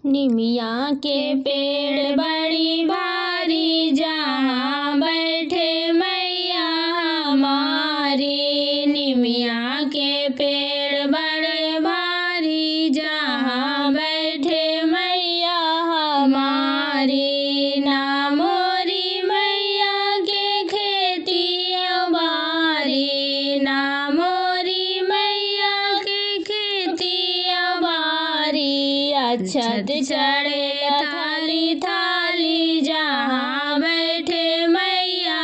निमिया के पेड़ बड़ी भारी, जहाँ बैठे मैया हमारी। निमिया के पेड़ बड़े भारी, जहाँ बैठे मैया हमारी। ना मोरी मैया के खेती बारी, ना मोरी मैया के खेती बारी। अक्षत चढ़े थाली थाली, जहाँ बैठे मैया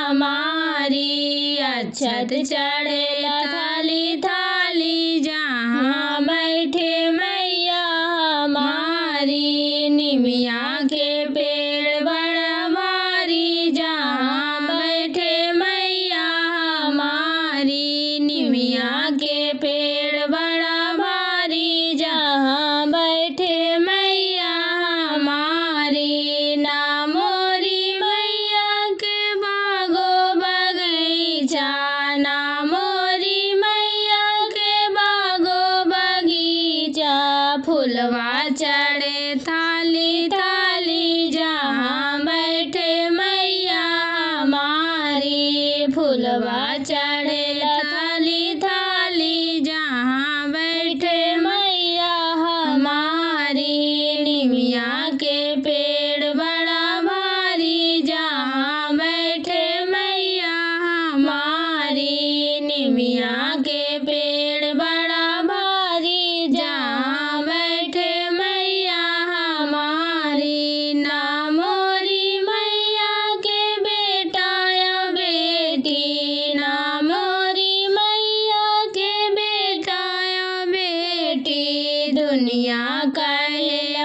हमारी। अक्षत चढ़े थाली थाली, जहाँ बैठे मैया हमारी। निमिया के पेड़ बड़ा भारी, जहाँ बैठे मैया हमारी। निमिया के पेड़ बड़ा भारी, जहाँ बैठे मैया हमारी। ना मोरी मैया के बागो बगीचा, ना मोरी मैया के बागो बगीचा। फुलवा चढ़े थाली थाली, जहाँ बैठे मैया हमारी। फुलवा चढ़े थाली थाली, जहाँ बैठे मैया हमारी। निमिया के पेड़ बड़ा भारी, जहाँ बैठे मैया हमारी। निमिया के पेड़ बड़ा भारी, जहाँ बैठे मैया हमारी। ना मोरी मैया के बेटा या बेटी, ना मोरी मैया के बेटा या बेटी। दुनिया कहे